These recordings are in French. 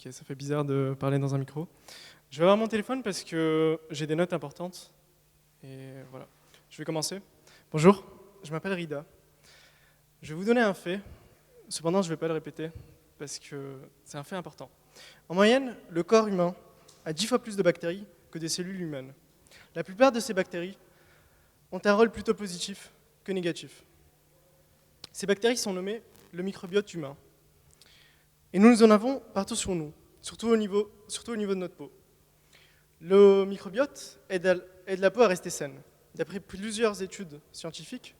Ok, ça fait bizarre de parler dans un micro. Je vais avoir mon téléphone parce que j'ai des notes importantes. Et voilà. Je vais commencer. Bonjour, je m'appelle Rida. Je vais vous donner un fait. Cependant, je ne vais pas le répéter parce que c'est un fait important. En moyenne, le corps humain a 10 fois plus de bactéries que des cellules humaines. La plupart de ces bactéries ont un rôle plutôt positif que négatif. Ces bactéries sont nommées le microbiote humain. Et nous en avons partout sur nous, surtout au niveau de notre peau. Le microbiote aide la peau à rester saine. D'après plusieurs études scientifiques,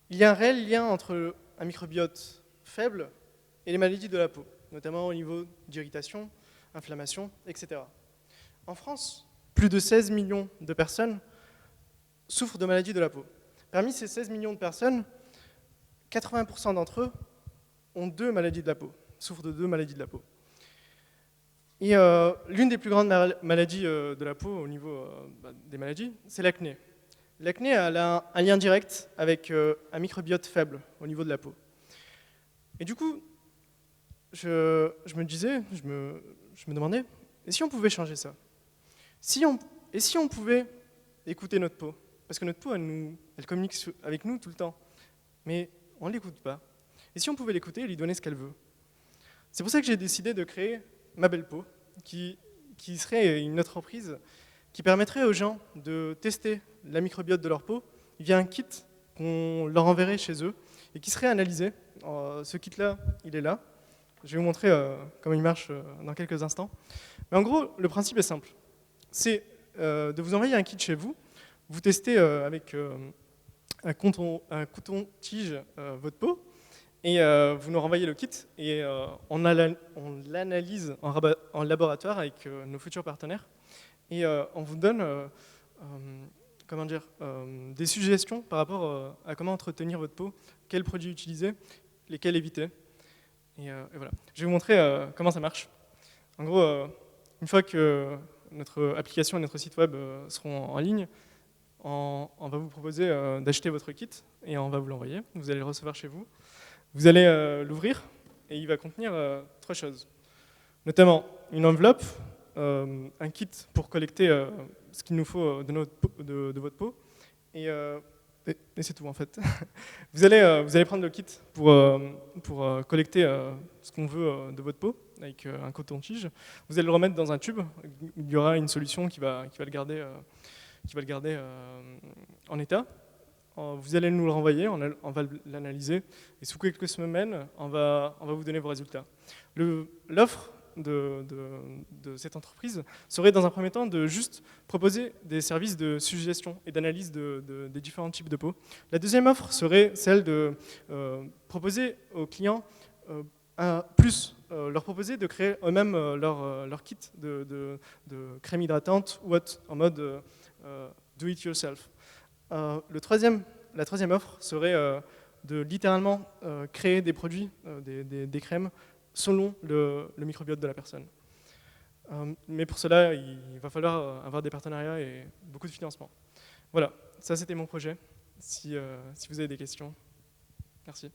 il y a un réel lien entre un microbiote faible et les maladies de la peau, notamment au niveau d'irritation, inflammation, etc. En France, plus de 16 millions de personnes souffrent de maladies de la peau. Parmi ces 16 millions de personnes, 80% d'entre eux ont souffrent de 2 maladies de la peau. Et l'une des plus grandes maladies de la peau au niveau des maladies, c'est l'acné. L'acné a un lien direct avec un microbiote faible au niveau de la peau. Et du coup, je me demandais, et si on pouvait changer ça? Et si on pouvait écouter notre peau? Parce que notre peau, elle communique avec nous tout le temps, mais on ne l'écoute pas. Et si on pouvait l'écouter et lui donner ce qu'elle veut? C'est pour ça que j'ai décidé de créer Ma Belle Peau, qui serait une entreprise qui permettrait aux gens de tester la microbiote de leur peau via un kit qu'on leur enverrait chez eux et qui serait analysé. Ce kit-là, il est là. Je vais vous montrer comment il marche dans quelques instants. Mais en gros, le principe est simple. C'est de vous envoyer un kit chez vous, vous testez avec un coton-tige votre peau, et vous nous renvoyez le kit et on l'analyse en laboratoire avec nos futurs partenaires et on vous donne des suggestions par rapport à comment entretenir votre peau, quels produits utiliser, lesquels éviter. Et voilà. Je vais vous montrer comment ça marche. En gros, une fois que notre application et notre site web seront en ligne, on va vous proposer d'acheter votre kit et on va vous l'envoyer. Vous allez le recevoir chez vous. Vous allez l'ouvrir et il va contenir 3 choses. Notamment une enveloppe, un kit pour collecter ce qu'il nous faut de votre peau. Et c'est tout en fait. Vous allez prendre le kit pour collecter ce qu'on veut de votre peau avec un coton-tige. Vous allez le remettre dans un tube. Il y aura une solution qui va le garder en état. Vous allez nous le renvoyer, on va l'analyser, et sous quelques semaines, on va vous donner vos résultats. L'offre de cette entreprise serait dans un premier temps de juste proposer des services de suggestion et d'analyse des différents types de peau. La deuxième offre serait celle de proposer aux clients leur proposer de créer eux-mêmes leur kit de crème hydratante ou autre, en mode do it yourself. La troisième offre serait de littéralement créer des produits, des crèmes, selon le microbiote de la personne. Mais pour cela, il va falloir avoir des partenariats et beaucoup de financement. Voilà, ça c'était mon projet. Si vous avez des questions, merci.